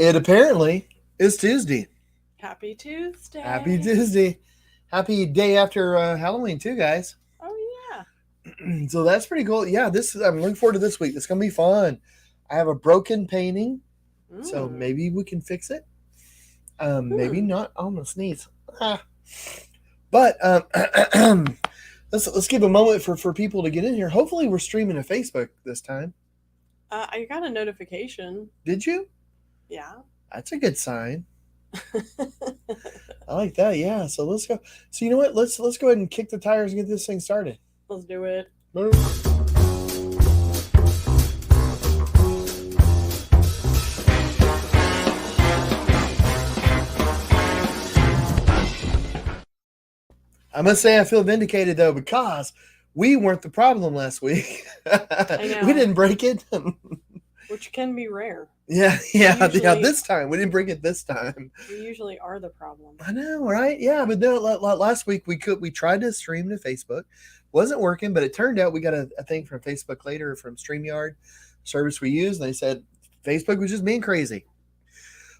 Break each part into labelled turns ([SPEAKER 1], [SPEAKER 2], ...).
[SPEAKER 1] It apparently is Tuesday.
[SPEAKER 2] Happy Tuesday.
[SPEAKER 1] Happy Tuesday. Happy day after Halloween too, guys.
[SPEAKER 2] Oh yeah.
[SPEAKER 1] So that's pretty cool. Yeah, I'm looking forward to this week. It's gonna be fun. I have a broken painting, so
[SPEAKER 2] Mm.
[SPEAKER 1] maybe we can fix it. Maybe
[SPEAKER 2] Hmm.
[SPEAKER 1] not. I'm gonna sneeze. Ah. But let's give a moment for people to get in here. Hopefully, we're streaming to Facebook this time.
[SPEAKER 2] I got a notification.
[SPEAKER 1] Did you?
[SPEAKER 2] Yeah.
[SPEAKER 1] That's a good sign. I like that. Yeah. So let's go. So you know what? Let's go ahead and kick the tires and get this thing started.
[SPEAKER 2] Let's do it.
[SPEAKER 1] I must say I feel vindicated though because we weren't the problem last week.
[SPEAKER 2] I know.
[SPEAKER 1] We didn't break it.
[SPEAKER 2] Which can be rare.
[SPEAKER 1] Yeah.
[SPEAKER 2] Usually-
[SPEAKER 1] This time we didn't break it. This time.
[SPEAKER 2] We usually are the problem.
[SPEAKER 1] I know, right? Yeah, but no. Last week we tried to stream to Facebook, wasn't working, but it turned out we got a thing from Facebook later from StreamYard service we use, and they said Facebook was just being crazy.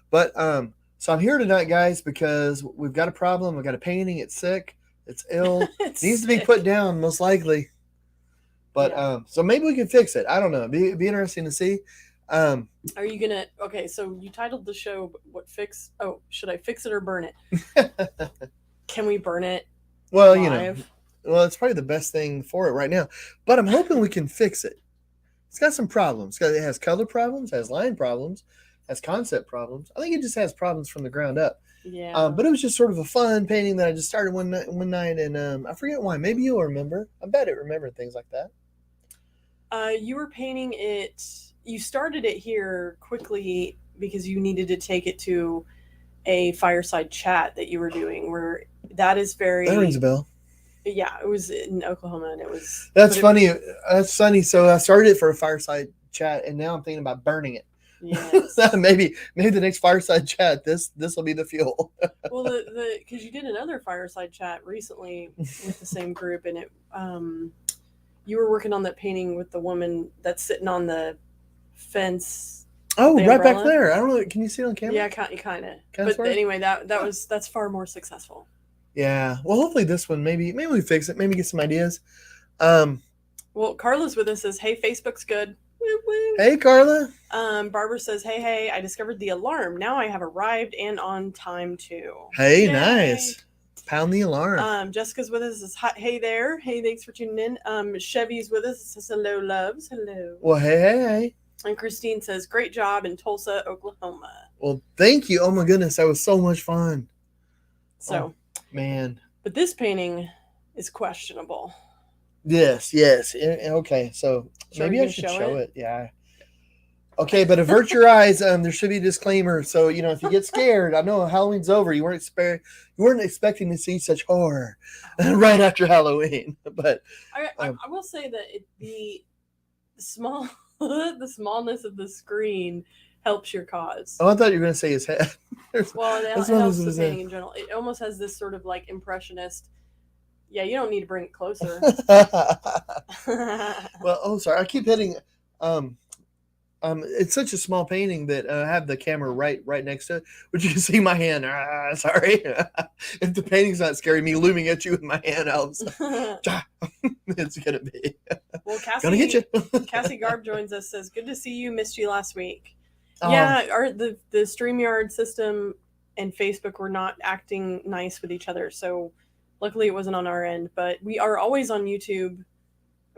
[SPEAKER 1] But so I'm here tonight, guys, because we've got a problem. We've got a painting. It's sick. It's ill.
[SPEAKER 2] It's
[SPEAKER 1] Needs to be
[SPEAKER 2] sick.
[SPEAKER 1] put down, most likely. But
[SPEAKER 2] Yeah.
[SPEAKER 1] so maybe we can fix it. I don't know. Be interesting to see. Um,
[SPEAKER 2] Are you gonna? Okay, so you titled the show "What Fix?" Oh, should I fix it or burn it? Can we burn it
[SPEAKER 1] well,
[SPEAKER 2] live?
[SPEAKER 1] well, it's probably the best thing for it right now. But I'm hoping we can fix it. It's got some problems. It has color problems, has line problems, has concept problems. I think it just has problems from the ground up.
[SPEAKER 2] Yeah.
[SPEAKER 1] But it was just sort of a fun painting that I just started one night, and I forget why. Maybe you'll remember. I bet it remembered things like that.
[SPEAKER 2] You were painting it. You started it here quickly because you needed to take it to a fireside chat that you were doing. Where that is very.
[SPEAKER 1] That rings a bell.
[SPEAKER 2] Yeah, it was in Oklahoma, and it was.
[SPEAKER 1] That's funny. That's funny. So I started it for a fireside chat, and now I'm thinking about burning it.
[SPEAKER 2] Yes.
[SPEAKER 1] maybe the next fireside chat. This will be the fuel.
[SPEAKER 2] Well, the because you did another fireside chat recently with the same group, and it you were working on that painting with the woman that's sitting on the fence.
[SPEAKER 1] Oh,
[SPEAKER 2] the
[SPEAKER 1] right back
[SPEAKER 2] umbrella.
[SPEAKER 1] there. I don't know. Can you see it on camera?
[SPEAKER 2] Yeah, kind of.
[SPEAKER 1] Kinda
[SPEAKER 2] But
[SPEAKER 1] sort of?
[SPEAKER 2] anyway, that's far more successful.
[SPEAKER 1] Yeah. Well, hopefully this one maybe we fix it. Maybe get some ideas. Um.
[SPEAKER 2] Well, Carla's with us. Says, "Hey, Facebook's good." Woo, woo.
[SPEAKER 1] Hey, Carla.
[SPEAKER 2] Barbara says, "Hey, I discovered the alarm. Now I have arrived and on time too."
[SPEAKER 1] Hey,
[SPEAKER 2] Yay.
[SPEAKER 1] nice. Pound the alarm.
[SPEAKER 2] Jessica's with us. Says, "Hi, hey there. Hey, thanks for tuning in." Chevy's with us. Says, "Hello, loves. Hello."
[SPEAKER 1] Well, hey.
[SPEAKER 2] And Christine says, "Great job in Tulsa, Oklahoma."
[SPEAKER 1] Well, thank you. Oh my goodness, that was so much fun.
[SPEAKER 2] So,
[SPEAKER 1] Man.
[SPEAKER 2] but this painting is questionable.
[SPEAKER 1] Yes. Okay, so maybe I should show it. Yeah. Okay, but avert your eyes. There should be a disclaimer. So if you get scared, I know Halloween's over. You weren't expecting to see such horror right after Halloween. But
[SPEAKER 2] I will say that the small the smallness of the screen helps your cause.
[SPEAKER 1] I thought you were going to say his head.
[SPEAKER 2] Well, it helps the painting in general. It almost has this sort of like impressionist. Yeah, you don't need to bring it closer.
[SPEAKER 1] Well, sorry. I keep hitting. It's such a small painting that I have the camera right next to it, but you can see my hand. Sorry. If the painting's not scary, me looming at you with my hand out, it's gonna be.
[SPEAKER 2] Well, Cassie,
[SPEAKER 1] gonna get you.
[SPEAKER 2] Cassie Garb joins us. Says, "Good to see you. Missed you last week." Yeah, the StreamYard system and Facebook were not acting nice with each other, so luckily it wasn't on our end. But we are always on YouTube.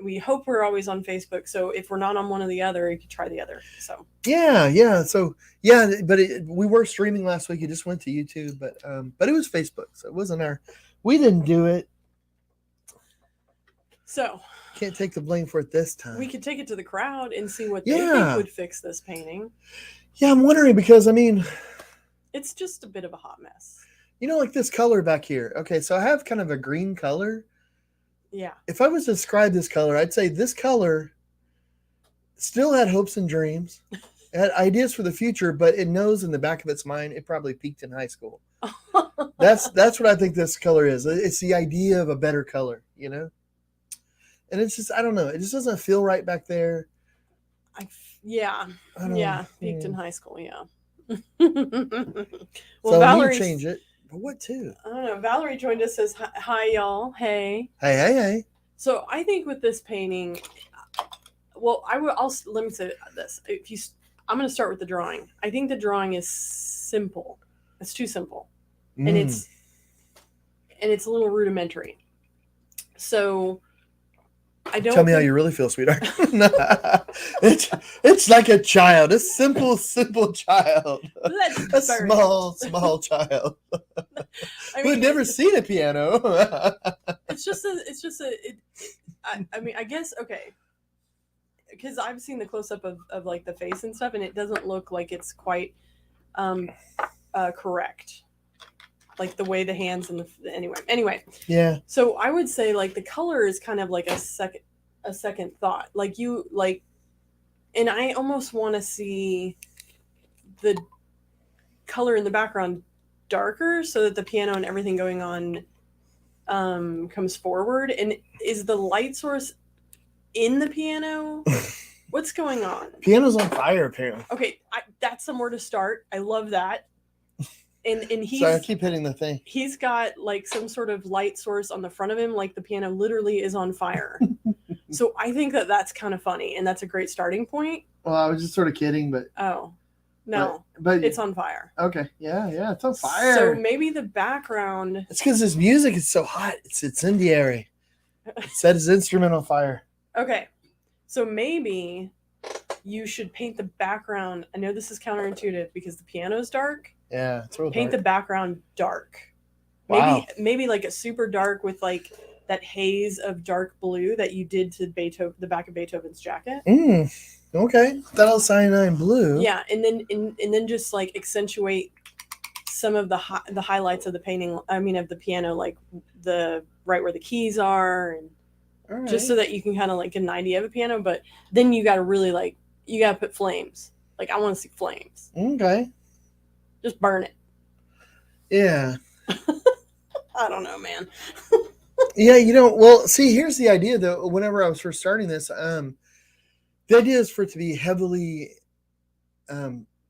[SPEAKER 2] We hope we're always on Facebook. So if we're not on one or the other, you could try the other. So
[SPEAKER 1] yeah. So yeah, but we were streaming last week. It just went to YouTube, but it was Facebook, so it wasn't our. We didn't do it.
[SPEAKER 2] So
[SPEAKER 1] can't take the blame for it this time.
[SPEAKER 2] We could take it to the crowd and see what they think would fix this painting.
[SPEAKER 1] Yeah, I'm wondering because
[SPEAKER 2] it's just a bit of a hot mess.
[SPEAKER 1] Like this color back here. Okay, so I have kind of a green color.
[SPEAKER 2] Yeah.
[SPEAKER 1] If I was to describe this color, I'd say this color still had hopes and dreams, had ideas for the future, but it knows in the back of its mind it probably peaked in high school. That's what I think this color is. It's the idea of a better color, And it's just, I don't know. It just doesn't feel right back there.
[SPEAKER 2] Peaked in high school, yeah. Well,
[SPEAKER 1] So I need to
[SPEAKER 2] Valerie,
[SPEAKER 1] change it. But what to?
[SPEAKER 2] I don't know. Valerie joined us, says hi, y'all. Hey.
[SPEAKER 1] Hey.
[SPEAKER 2] So I think with this painting, well, let me say this. I'm going to start with the drawing. I think the drawing is simple. It's too simple, and it's a little rudimentary. So I don't
[SPEAKER 1] Tell me how you really feel, sweetheart. it's like a child, a simple child, a small child who'd never seen a piano.
[SPEAKER 2] I mean, I guess, okay, because I've seen the close up of like the face and stuff, and it doesn't look like it's quite correct, like the way the hands and anyway.
[SPEAKER 1] Yeah.
[SPEAKER 2] So I would say like the color is kind of like a second thought. Like and I almost want to see the color in the background darker so that the piano and everything going on comes forward. And is the light source in the piano? What's going on?
[SPEAKER 1] Piano's on fire, apparently.
[SPEAKER 2] Okay, that's somewhere to start. I love that. And he's,
[SPEAKER 1] sorry, I keep hitting the thing.
[SPEAKER 2] He's got like some sort of light source on the front of him, like the piano literally is on fire. So I think that's kind of funny, and that's a great starting point.
[SPEAKER 1] Well, I was just sort of kidding, but
[SPEAKER 2] no, but it's on fire.
[SPEAKER 1] Okay, yeah, it's on fire.
[SPEAKER 2] So maybe the background.
[SPEAKER 1] It's because his music is so hot. It's incendiary. It set his instrument on fire.
[SPEAKER 2] Okay, so maybe you should paint the background. I know this is counterintuitive because the piano's dark.
[SPEAKER 1] Yeah, it's real
[SPEAKER 2] Paint
[SPEAKER 1] dark.
[SPEAKER 2] the background dark.
[SPEAKER 1] Wow.
[SPEAKER 2] Maybe like a super dark with like that haze of dark blue that you did to the back of Beethoven's jacket.
[SPEAKER 1] Okay, that all cyanide blue.
[SPEAKER 2] Yeah, and then just like accentuate some of the highlights of the painting. I mean, of the piano, like the right where the keys are, and just so that you can kind of like get an idea of a piano. But then you got to really you got to put flames. Like I want to see flames.
[SPEAKER 1] Okay.
[SPEAKER 2] Just burn it.
[SPEAKER 1] Yeah.
[SPEAKER 2] I don't know, man.
[SPEAKER 1] Yeah, well, see, here's the idea though. Whenever I was first starting this, the idea is for it to be heavily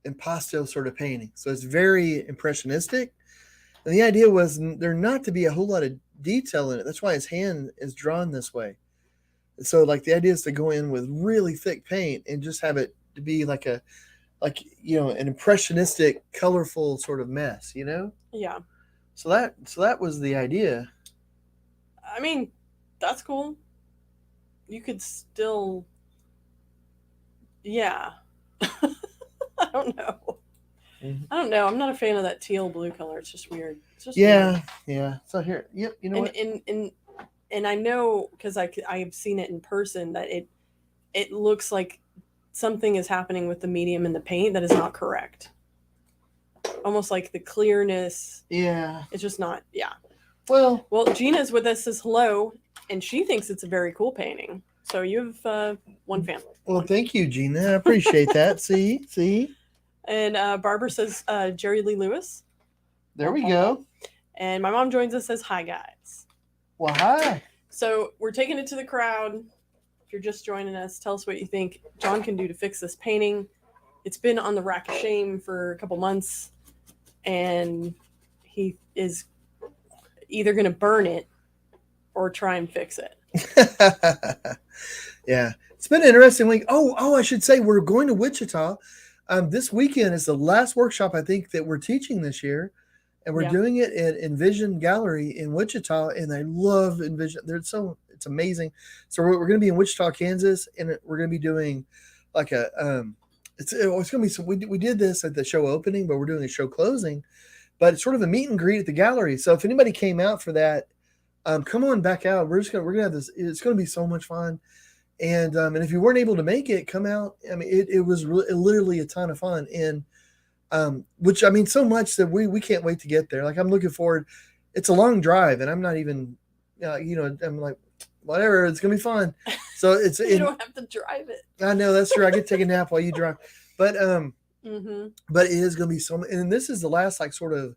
[SPEAKER 1] impasto sort of painting. So it's very impressionistic. And the idea was there not to be a whole lot of detail in it. That's why his hand is drawn this way. So like the idea is to go in with really thick paint and just have it to be like an impressionistic, colorful sort of mess,
[SPEAKER 2] Yeah.
[SPEAKER 1] So that was the idea.
[SPEAKER 2] I mean, that's cool. You could still, yeah. I don't know. Mm-hmm. I don't know. I'm not a fan of that teal blue color. It's just weird. It's just
[SPEAKER 1] weird. Yeah. So here, yep. You know what?
[SPEAKER 2] And I know because I've seen it in person that it looks like something is happening with the medium and the paint that is not correct. Almost like the clearness.
[SPEAKER 1] Yeah.
[SPEAKER 2] It's just not. Yeah.
[SPEAKER 1] Well,
[SPEAKER 2] Gina's with us, says hello, and she thinks it's a very cool painting. So you have one family.
[SPEAKER 1] Well, thank you, Gina. I appreciate that. See.
[SPEAKER 2] And Barbara says Jerry Lee Lewis.
[SPEAKER 1] There we go.
[SPEAKER 2] And my mom joins us, says hi, guys.
[SPEAKER 1] Well, hi.
[SPEAKER 2] So we're taking it to the crowd. If you're just joining us, tell us what you think John can do to fix this painting. It's been on the rack of shame for a couple months, and he is either going to burn it or try and fix it.
[SPEAKER 1] Yeah, it's been an interesting week. I should say we're going to Wichita. This weekend is the last workshop I think that we're teaching this year, and we're doing it at Envision Gallery in Wichita. And I love Envision; it's amazing. So we're going to be in Wichita, Kansas, and we're going to be doing like it's going to be some. We did this at the show opening, but we're doing a show closing. But it's sort of a meet and greet at the gallery. So if anybody came out for that, come on back out. We're gonna have this. It's going to be so much fun. And if you weren't able to make it, come out. I mean, it was literally a ton of fun. And which I mean, so much that we can't wait to get there. Like I'm looking forward. It's a long drive, and I'm not even, I'm like, whatever. It's gonna be fun. So it's
[SPEAKER 2] you don't have to drive it.
[SPEAKER 1] I know that's true. I get to take a nap while you drive, but
[SPEAKER 2] Mm-hmm.
[SPEAKER 1] But it is going to be so, and this is the last like sort of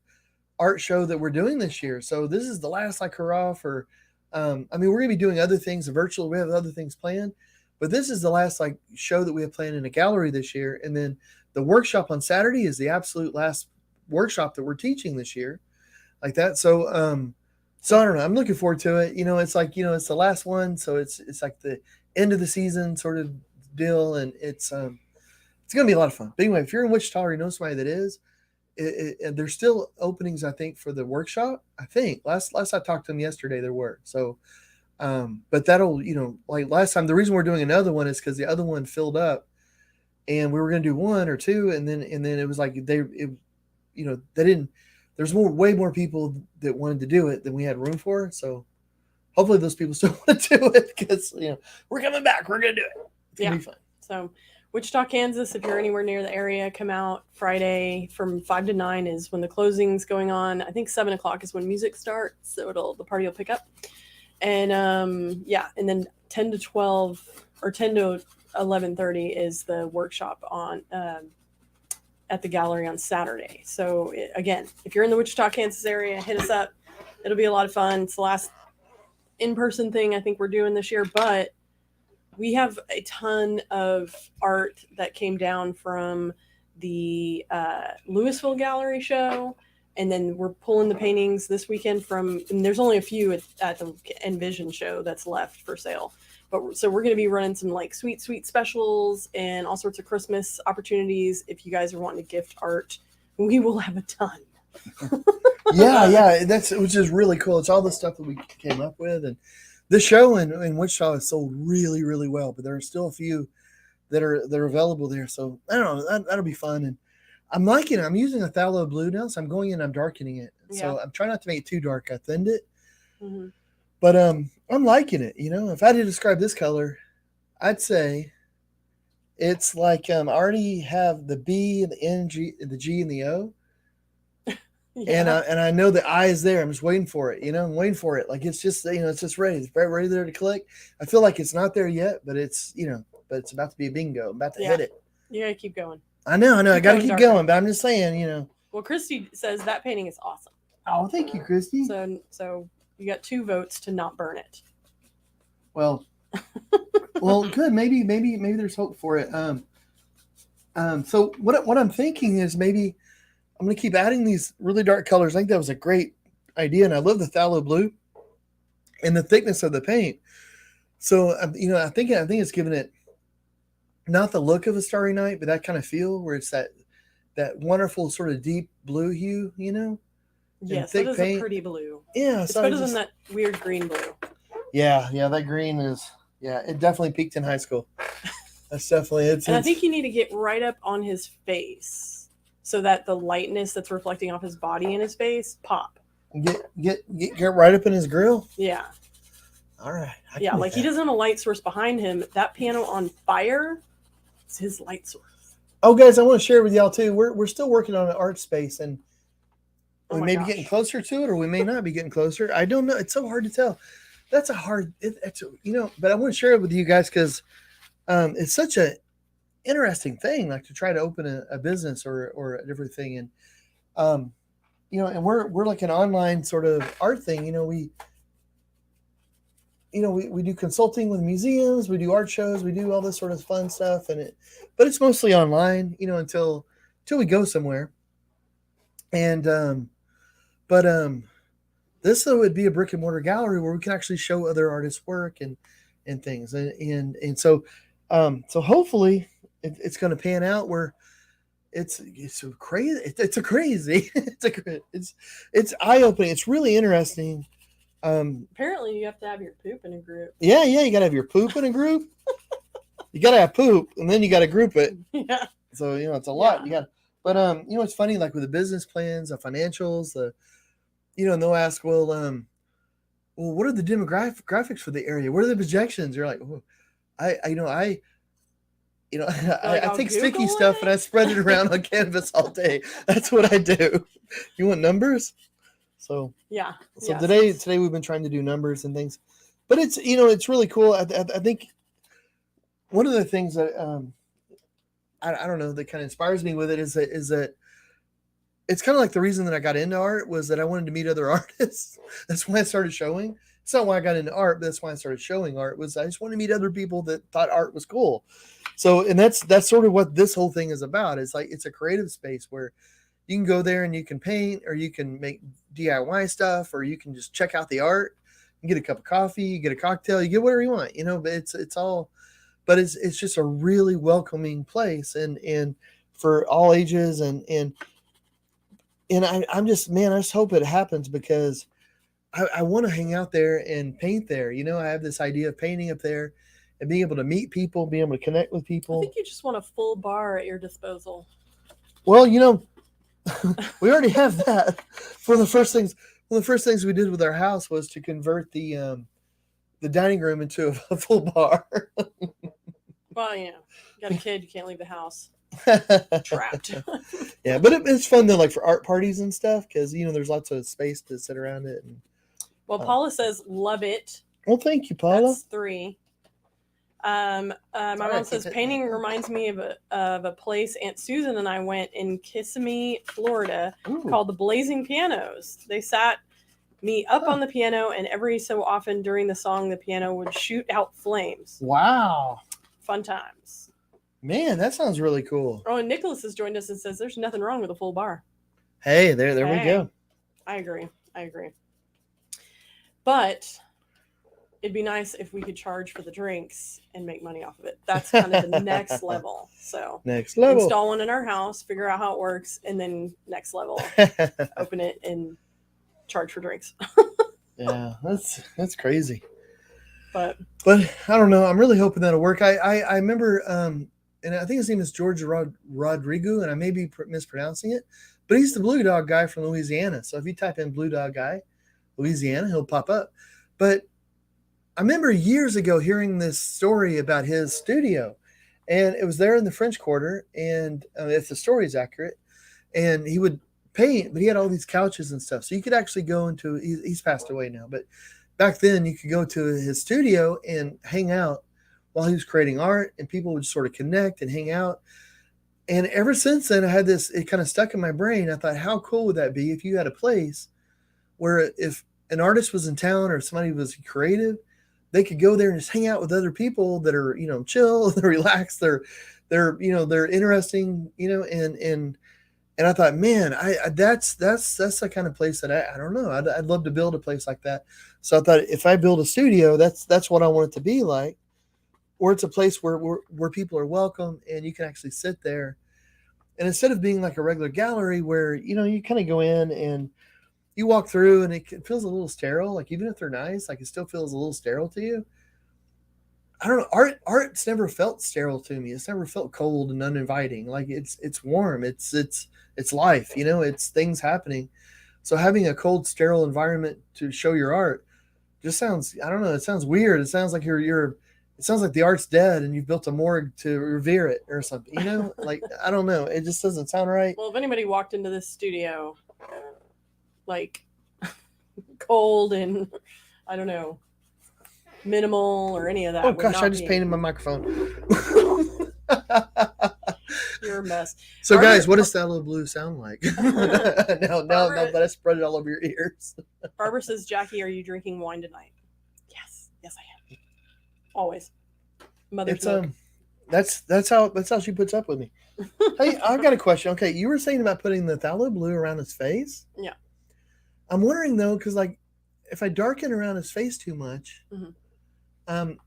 [SPEAKER 1] art show that we're doing this year. So this is the last like hurrah for. I mean, we're going to be doing other things virtual. We have other things planned, but this is the last like show that we have planned in a gallery this year. And then the workshop on Saturday is the absolute last workshop that we're teaching this year, like that. So I don't know. I'm looking forward to it. It's like it's the last one, so it's like the end of the season sort of deal, and it's gonna be a lot of fun. But anyway, if you're in Wichita or you know somebody that is, and there's still openings, I think, for the workshop. I think last I talked to them yesterday, there were. So, but that'll like last time. The reason we're doing another one is because the other one filled up, and we were going to do one or two, and then it was like they didn't. There's way more people that wanted to do it than we had room for. So hopefully those people still want to do it because we're coming back. We're going to do it. It's going to be fun.
[SPEAKER 2] So Wichita, Kansas, if you're anywhere near the area, come out. Friday from 5 to 9 is when the closing's going on. I think 7 o'clock is when music starts, so the party will pick up. And and then 10 to 12 or 10 to 11:30 is the workshop on at the gallery on Saturday. So again, if you're in the Wichita, Kansas area, hit us up. It'll be a lot of fun. It's the last in-person thing I think we're doing this year, but we have a ton of art that came down from the Louisville Gallery show. And then we're pulling the paintings this weekend and there's only a few at the Envision show that's left for sale. So we're going to be running some like sweet specials and all sorts of Christmas opportunities. If you guys are wanting to gift art, we will have a ton.
[SPEAKER 1] yeah, which is really cool. It's all the stuff that we came up with, and the show in Wichita is sold really, really well. But there are still a few that are available there. So I don't know. That'll be fun, and I'm liking it. I'm using a phthalo blue now, so I'm going in. I'm darkening it. Yeah. So I'm trying not to make it too dark. I thinned it, but I'm liking it. If I had to describe this color, I'd say it's like I already have the B and the N, the G and the O. Yeah. And I know the I is there. I'm just waiting for it. I'm waiting for it. Like it's just it's just ready. It's ready there to click. I feel like it's not there yet, but it's but it's about to be a bingo. I'm about to hit it.
[SPEAKER 2] You gotta keep going.
[SPEAKER 1] I know. I got to keep going, but I'm just saying.
[SPEAKER 2] Well, Christy says that painting is awesome.
[SPEAKER 1] Oh, thank you, Christy.
[SPEAKER 2] So you got 2 votes to not burn it.
[SPEAKER 1] Well, good. Maybe there's hope for it. So what I'm thinking is maybe I'm going to keep adding these really dark colors. I think that was a great idea, and I love the phthalo blue and the thickness of the paint. So I think it's giving it not the look of a Starry Night, but that kind of feel where it's that wonderful sort of deep blue hue,
[SPEAKER 2] Yes, that is a pretty blue.
[SPEAKER 1] Yeah,
[SPEAKER 2] it's better than that weird green blue.
[SPEAKER 1] Yeah, that green is. Yeah, it definitely peaked in high school. That's definitely it.
[SPEAKER 2] And I think you need to get right up on his face so that the lightness that's reflecting off his body and his face pop.
[SPEAKER 1] Get right up in his grill.
[SPEAKER 2] Yeah.
[SPEAKER 1] All right.
[SPEAKER 2] Yeah, like he doesn't have a light source behind him. That piano on fire is his light source.
[SPEAKER 1] Oh, guys, I want to share with y'all too. We're still working on an art space, and we may be getting closer to it, or we may not be getting closer. I don't know. It's so hard to tell. That's a hard. But I want to share it with you guys because it's such a interesting thing, like to try to open a business or a different thing, and and we're like an online sort of art thing. We do consulting with museums, we do art shows, we do all this sort of fun stuff, but it's mostly online, until we go somewhere. And this would be a brick and mortar gallery where we can actually show other artists' work and things, and so hopefully it's going to pan out where it's crazy. It's eye opening. It's really interesting.
[SPEAKER 2] Apparently you have to have your poop in a group.
[SPEAKER 1] Yeah, you gotta have your poop in a group. You gotta have poop, and then you gotta group it.
[SPEAKER 2] Yeah.
[SPEAKER 1] So it's a lot. You got, but it's funny, like with the business plans, the financials, and they'll ask, well, what are the demographics for the area? What are the projections? You're like, oh, I take sticky stuff and I spread it around on canvas all day. That's what I do. You want numbers? So
[SPEAKER 2] yeah.
[SPEAKER 1] So today we've been trying to do numbers and things, but it's it's really cool. I think one of the things that I don't know that kind of inspires me with it is that it's kind of like the reason that I got into art was that I wanted to meet other artists. That's why I started showing. It's not why I got into art, but that's why I started showing art. Was I just wanted to meet other people that thought art was cool. So, and that's sort of what this whole thing is about. It's like it's a creative space where you can go there and you can paint, or you can make DIY stuff, or you can just check out the art. You get a cup of coffee, you get a cocktail, you get whatever you want, But it's all, but it's just a really welcoming place, and for all ages, and I'm just, man, I just hope it happens, because I want to hang out there and paint there. I have this idea of painting up there and being able to meet people, being able to connect with
[SPEAKER 2] I
[SPEAKER 1] people.
[SPEAKER 2] think you just want a full bar at your disposal.
[SPEAKER 1] Well, we already have that. One of the first things we did with our house was to convert the dining room into a full bar.
[SPEAKER 2] Well, you got a kid, you can't leave the house. Trapped.
[SPEAKER 1] Yeah, but it's fun though, like for art parties and stuff, because there's lots of space to sit around it.
[SPEAKER 2] Well, Paula says love it.
[SPEAKER 1] Well, thank you, Paula.
[SPEAKER 2] That's 3. My mom says painting reminds me of a place Aunt Susan and I went in Kissimmee, Florida, called the Blazing Pianos. They sat me up on the piano, and every so often during the song, the piano would shoot out flames.
[SPEAKER 1] Wow.
[SPEAKER 2] Fun times.
[SPEAKER 1] Man, that sounds really cool.
[SPEAKER 2] Oh, and Nicholas has joined us and says there's nothing wrong with a full bar.
[SPEAKER 1] Hey, there we go.
[SPEAKER 2] I agree. But it'd be nice if we could charge for the drinks and make money off of it. That's kind of the next level. So
[SPEAKER 1] next level.
[SPEAKER 2] Install one in our house, figure out how it works, and then next level, open it and charge for drinks.
[SPEAKER 1] Yeah, that's crazy.
[SPEAKER 2] But
[SPEAKER 1] I don't know. I'm really hoping that'll work. I remember, and I think his name is George Rodrigo, and I may be mispronouncing it, but he's the Blue Dog guy from Louisiana. So if you type in Blue Dog guy, Louisiana, he'll pop up. But I remember years ago hearing this story about his studio, and it was there in the French Quarter, and if the story is accurate, and he would paint, but he had all these couches and stuff. So you could actually go into, he's passed away now, but back then you could go to his studio and hang out while he was creating art, and people would sort of connect and hang out. And ever since then, I had this, it kind of stuck in my brain. I thought, how cool would that be if you had a place where if an artist was in town or somebody was creative, they could go there and just hang out with other people that are, chill, they're relaxed, they're interesting, and I thought, man, that's the kind of place that I don't know. I'd love to build a place like that. So I thought, if I build a studio, that's what I want it to be like, or it's a place where people are welcome and you can actually sit there. And instead of being like a regular gallery where you kind of go in and you walk through and it feels a little sterile, like even if they're nice, like it still feels a little sterile to you. I don't know. Art's never felt sterile to me. It's never felt cold and uninviting. Like it's warm. It's life. It's things happening. So having a cold, sterile environment to show your art just sounds, I don't know. It sounds weird. It sounds like it sounds like the art's dead and you've built a morgue to revere it or something. Like I don't know. It just doesn't sound right.
[SPEAKER 2] Well, if anybody walked into this studio, like cold and I don't know, minimal or any of that.
[SPEAKER 1] Oh gosh, I just painted my microphone.
[SPEAKER 2] You're a mess.
[SPEAKER 1] So guys, what does Phthalo Blue sound like? No, but I spread it all over your ears.
[SPEAKER 2] Barbara says, Jackie, are you drinking wine tonight? Yes, I am. Always. Mother's milk.
[SPEAKER 1] That's how she puts up with me. Hey, I've got a question. Okay, you were saying about putting the Phthalo Blue around his face?
[SPEAKER 2] Yeah.
[SPEAKER 1] I'm wondering though, because like if I darken around his face too much, I'm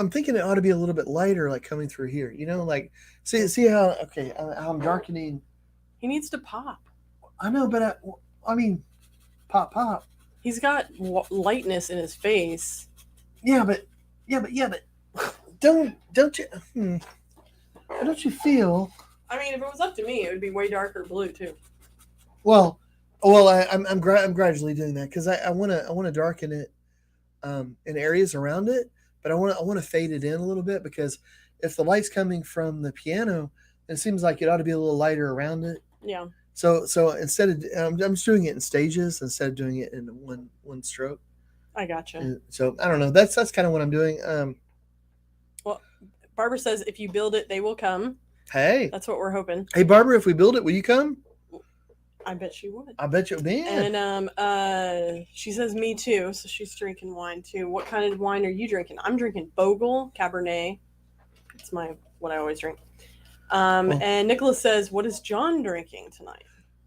[SPEAKER 1] thinking it ought to be a little bit lighter, like coming through here. Like see how I'm darkening.
[SPEAKER 2] He needs to pop.
[SPEAKER 1] I know, but pop. He's got
[SPEAKER 2] lightness in his face.
[SPEAKER 1] Yeah, but don't you? Don't you feel?
[SPEAKER 2] I mean, if it was up to me, it would be way darker blue too.
[SPEAKER 1] Well, I'm gradually doing that because I want to darken it in areas around it, but I want to fade it in a little bit because if the light's coming from the piano, it seems like it ought to be a little lighter around it.
[SPEAKER 2] Yeah.
[SPEAKER 1] So instead of I'm just doing it in stages instead of doing it in one stroke.
[SPEAKER 2] I gotcha.
[SPEAKER 1] And so I don't know. That's kind of what I'm doing.
[SPEAKER 2] Well, Barbara says if you build it, they will come.
[SPEAKER 1] Hey,
[SPEAKER 2] that's what we're hoping.
[SPEAKER 1] Hey, Barbara, if we build it, will you come?
[SPEAKER 2] I bet she would.
[SPEAKER 1] I bet you, man.
[SPEAKER 2] And she says me too, so she's drinking wine too. What kind of wine are you drinking? I'm drinking Bogle Cabernet. It's what I always drink. And Nicholas says, what is John drinking tonight?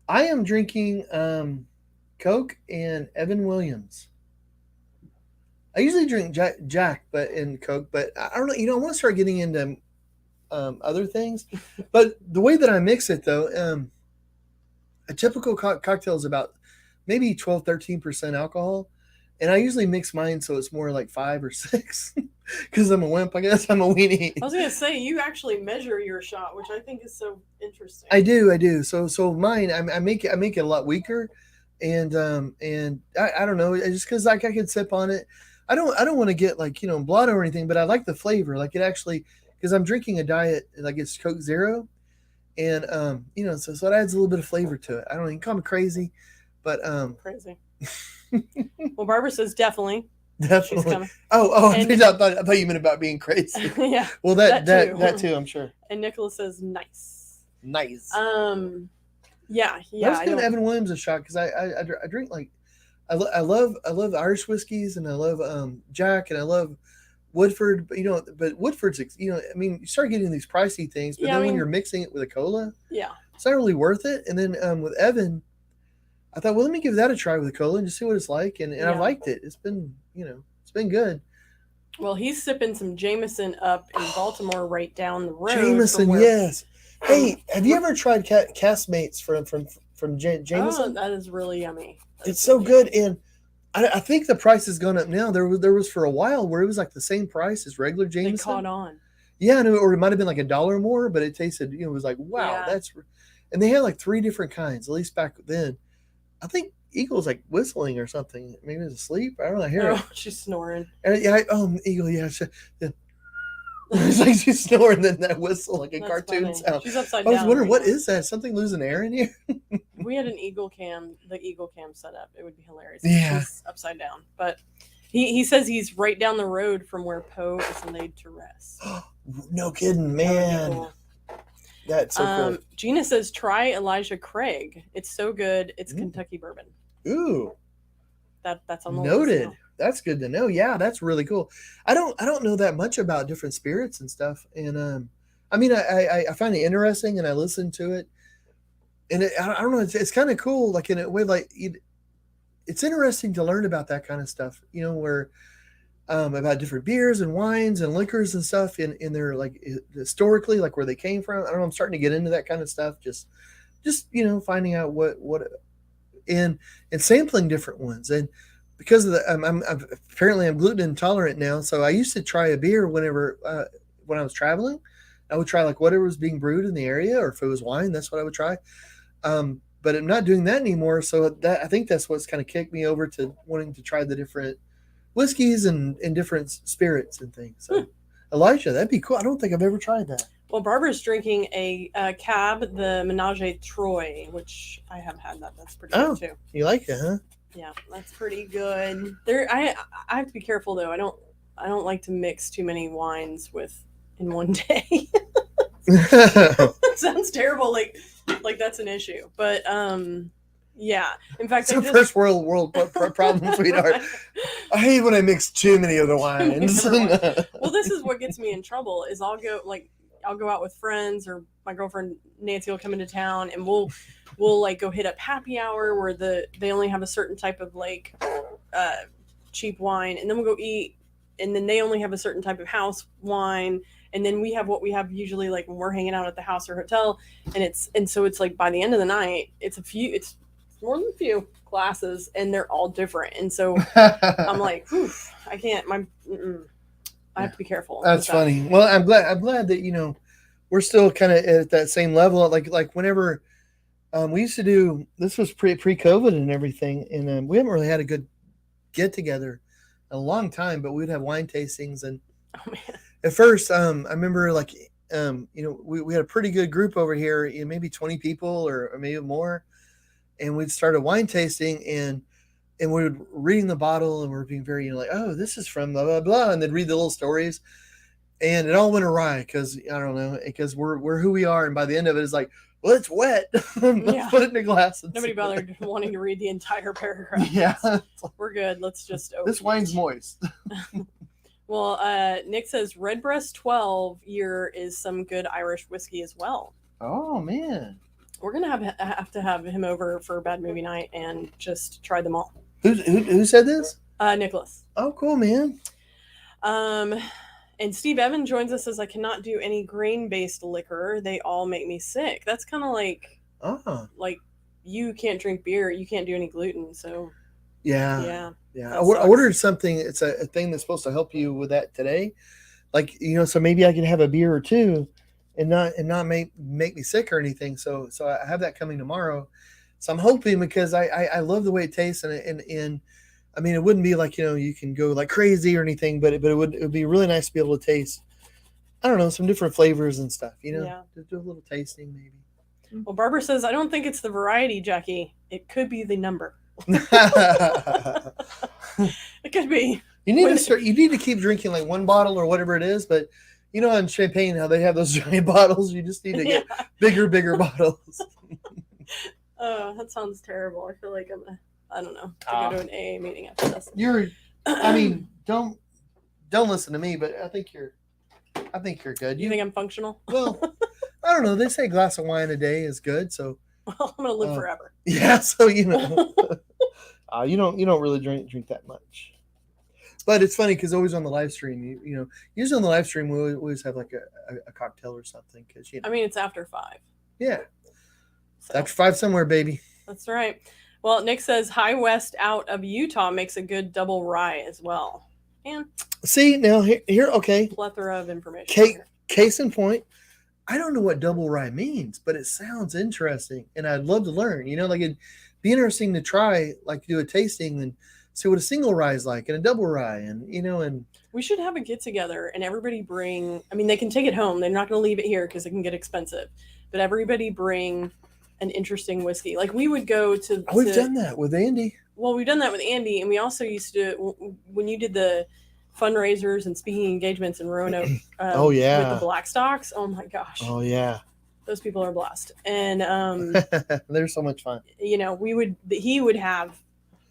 [SPEAKER 1] I am drinking Coke and Evan Williams. I usually drink Jack, but in Coke, but I don't know. I want to start getting into other things. But the way that I mix it, though, a typical cocktail is about maybe 12, 13% alcohol. And I usually mix mine so it's more like 5 or 6 because I'm a wimp. I guess I'm a weenie.
[SPEAKER 2] I was going to say, you actually measure your shot, which I think is so interesting.
[SPEAKER 1] I do. So mine, I make it a lot weaker. And I don't know, just because like I could sip on it. I don't want to get like, blotto or anything, but I like the flavor. Like it actually, because I'm drinking a diet, like it's Coke Zero. And, so it adds a little bit of flavor to it. I don't know, you can call me crazy, but.
[SPEAKER 2] Crazy. Well, Barbara says definitely.
[SPEAKER 1] Definitely. Oh, I thought you meant about being crazy.
[SPEAKER 2] Yeah.
[SPEAKER 1] Well, that too, I'm sure.
[SPEAKER 2] And Nicholas says nice.
[SPEAKER 1] Nice.
[SPEAKER 2] Yeah.
[SPEAKER 1] I was giving Evan Williams a shot because I drink like I love Irish whiskeys, and I love Jack, and I love Woodford, but Woodford's you start getting these pricey things, but then when you're mixing it with a cola, it's not really worth it. And then with Evan, I thought, well, let me give that a try with a cola and just see what it's like, and I liked it. It's been it's been good.
[SPEAKER 2] Well, he's sipping some Jameson up in Baltimore, right down the road.
[SPEAKER 1] Jameson, yes. Hey, have you ever tried Castmates from Jameson?
[SPEAKER 2] Oh, that is really yummy.
[SPEAKER 1] It's so good, and I think the price has gone up now. There was for a while where it was like the same price as regular Jameson.
[SPEAKER 2] They caught on.
[SPEAKER 1] Yeah, or it might have been like $1 more, but it tasted, it was like, wow, that's. And they had like 3 different kinds, at least back then. I think Eagle was like whistling or something. Maybe he was asleep. I don't know. I hear it.
[SPEAKER 2] She's snoring.
[SPEAKER 1] Eagle, yeah. It's like she's snoring, then that whistle, like a cartoon
[SPEAKER 2] funny.
[SPEAKER 1] sound.
[SPEAKER 2] She's upside down.
[SPEAKER 1] I was wondering, what is that? Something losing air in here?
[SPEAKER 2] If we had an Eagle cam set up, it would be hilarious.
[SPEAKER 1] Yeah.
[SPEAKER 2] She's upside down. But he says he's right down the road from where Poe is laid to rest.
[SPEAKER 1] No kidding, man. Cool. That's so cool.
[SPEAKER 2] Gina says, try Elijah Craig. It's so good. It's Kentucky bourbon.
[SPEAKER 1] Ooh.
[SPEAKER 2] That's on the
[SPEAKER 1] noted.
[SPEAKER 2] List
[SPEAKER 1] that's good to know. Yeah, that's really cool. I don't know that much about different spirits and stuff, and I find it interesting, and I listen to it, and I don't know. It's kind of cool, like in a way, like it's interesting to learn about that kind of stuff. Where about different beers and wines and liquors and stuff in their like historically, like where they came from. I don't know. I'm starting to get into that kind of stuff. Just finding out what and sampling different ones. And because of the I'm apparently I'm gluten intolerant now, so I used to try a beer whenever when I was traveling. I would try like whatever was being brewed in the area, or if it was wine, that's what I would try. But I'm not doing that anymore, so that I think that's what's kind of kicked me over to wanting to try the different whiskeys and different spirits and things. So Elijah, that'd be cool. I don't think I've ever tried that.
[SPEAKER 2] Well, Barbara's drinking a Cab, the Menage a Trois, which I have had that. That's pretty good too.
[SPEAKER 1] You like it, huh?
[SPEAKER 2] Yeah, that's pretty good. I have to be careful though. I don't like to mix too many wines in one day. It sounds terrible, like that's an issue. But yeah. In fact,
[SPEAKER 1] it's a first world problem, sweetheart. I hate when I mix too many of the wines.
[SPEAKER 2] Well, this is what gets me in trouble. Is I'll go out with friends, or my girlfriend Nancy will come into town, and we'll like go hit up happy hour where they only have a certain type of like cheap wine, and then we'll go eat, and then they only have a certain type of house wine, and then we have what we have usually like when we're hanging out at the house or hotel, and so it's like by the end of the night it's more than a few glasses, and they're all different, and so I'm like, I can't. I have to be careful.
[SPEAKER 1] That's funny. Well, I'm glad that we're still kind of at that same level. Like whenever we used to do, this was pre-COVID and everything, and we haven't really had a good get together in a long time. But we'd have wine tastings, and at first, I remember like we had a pretty good group over here, maybe 20 people or maybe more, and we'd start a wine tasting and we were reading the bottle, and we were being very, like, oh, this is from blah, blah, blah. And they'd read the little stories. And it all went awry because I don't know, because we're who we are, and by the end of it, it's like, well, it's wet. Let's put it in a glass.
[SPEAKER 2] Nobody bothered wanting to read the entire paragraph.
[SPEAKER 1] Yeah,
[SPEAKER 2] we're good. Let's just open
[SPEAKER 1] this wine's moist.
[SPEAKER 2] Well, Nick says Redbreast 12 year is some good Irish whiskey as well.
[SPEAKER 1] Oh man,
[SPEAKER 2] we're gonna have to have him over for a bad movie night and just try them all.
[SPEAKER 1] Who said this?
[SPEAKER 2] Nicholas.
[SPEAKER 1] Oh, cool, man.
[SPEAKER 2] And Steve Evan joins us, says I cannot do any grain-based liquor. They all make me sick. That's kind of like you can't drink beer, you can't do any gluten. So
[SPEAKER 1] yeah. I ordered something. It's a thing that's supposed to help you with that today. Like, so maybe I can have a beer or two, and not make me sick or anything. So I have that coming tomorrow. So I'm hoping, because I love the way it tastes, and I mean, it wouldn't be like, you can go like crazy or anything, but it would be really nice to be able to taste, I don't know, some different flavors and stuff, Just do a little tasting maybe.
[SPEAKER 2] Well, Barbara says, I don't think it's the variety, Jackie. It could be the number. It could be.
[SPEAKER 1] You need to keep drinking like one bottle or whatever it is, but on champagne, how they have those giant bottles, you just need to get bigger bottles.
[SPEAKER 2] Oh, that sounds terrible. I feel like I don't know, to go to an AA meeting after this.
[SPEAKER 1] Don't listen to me, but I think you're good.
[SPEAKER 2] You think I'm functional?
[SPEAKER 1] Well, I don't know. They say a glass of wine a day is good, so.
[SPEAKER 2] Well, I'm gonna live forever.
[SPEAKER 1] Yeah, so you don't really drink that much. But it's funny because always on the live stream, usually on the live stream we always have like a cocktail or something, because
[SPEAKER 2] I mean, it's after 5.
[SPEAKER 1] Yeah, so. It's after 5 somewhere, baby.
[SPEAKER 2] That's right. Well, Nick says High West out of Utah makes a good double rye as well. And
[SPEAKER 1] see, now here, okay.
[SPEAKER 2] Plethora of information.
[SPEAKER 1] Case in point, I don't know what double rye means, but it sounds interesting, and I'd love to learn. Like it'd be interesting to try, like do a tasting and see what a single rye is like and a double rye, and
[SPEAKER 2] we should have a get together and everybody bring. I mean, they can take it home. They're not going to leave it here because it can get expensive. But everybody bring an interesting whiskey. Like we would go to.
[SPEAKER 1] We've done that with Andy.
[SPEAKER 2] Well, we've done that with Andy, and we also used to when you did the fundraisers and speaking engagements in Roanoke.
[SPEAKER 1] Oh yeah,
[SPEAKER 2] with the Blackstocks. Oh my gosh.
[SPEAKER 1] Oh yeah.
[SPEAKER 2] Those people are blessed, and
[SPEAKER 1] they're so much fun.
[SPEAKER 2] He would have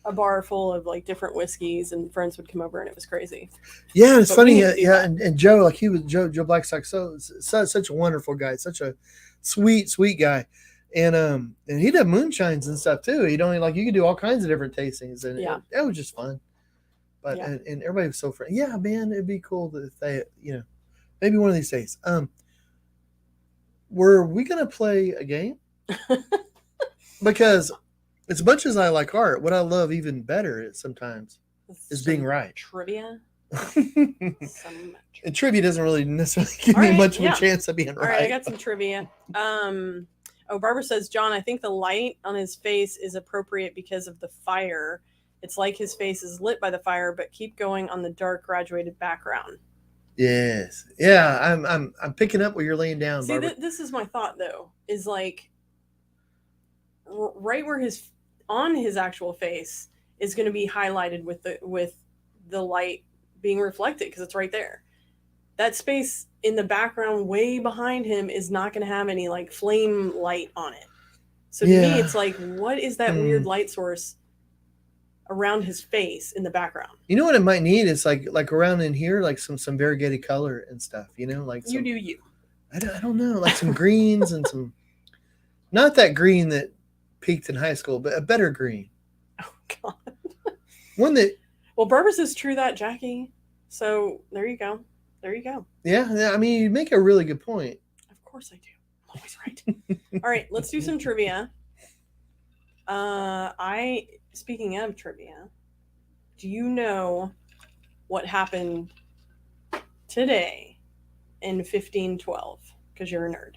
[SPEAKER 2] a bar full of like different whiskeys, and friends would come over, and it was crazy.
[SPEAKER 1] Yeah, it's funny. And Joe, like he was Joe Blackstock, so such a wonderful guy, such a sweet guy, and he'd have moonshines and stuff too. You could do all kinds of different tastings, and that was just fun. But and everybody was so friendly. Yeah, man, it'd be cool if they, maybe one of these days. Were we gonna play a game? Because as much as I like art, what I love even better sometimes is being right.
[SPEAKER 2] Trivia.
[SPEAKER 1] And trivia doesn't really necessarily give me much of a chance of being right.
[SPEAKER 2] All right, I got some trivia. Barbara says, John, I think the light on his face is appropriate because of the fire. It's like his face is lit by the fire, but keep going on the dark graduated background.
[SPEAKER 1] Yes. Yeah, I'm picking up what you're laying down,
[SPEAKER 2] See,
[SPEAKER 1] Barbara.
[SPEAKER 2] This is my thought, though, is like right where on his actual face is going to be highlighted with the light being reflected, because it's right there. That space in the background way behind him is not going to have any like flame light on it. So to me, it's like, what is that weird light source around his face in the background?
[SPEAKER 1] You know what it might need is like around in here, like some variegated color and stuff. Like
[SPEAKER 2] you do you.
[SPEAKER 1] I don't know, like some greens and some, not that green that peaked in high school, but a better green.
[SPEAKER 2] Oh God.
[SPEAKER 1] One that.
[SPEAKER 2] Well, Barbara says true that, Jackie. So there you go.
[SPEAKER 1] Yeah. I mean, you make a really good point.
[SPEAKER 2] Of course I do. I'm always right. All right, let's do some trivia. Speaking of trivia, do you know what happened today in 1512? Because you're a nerd.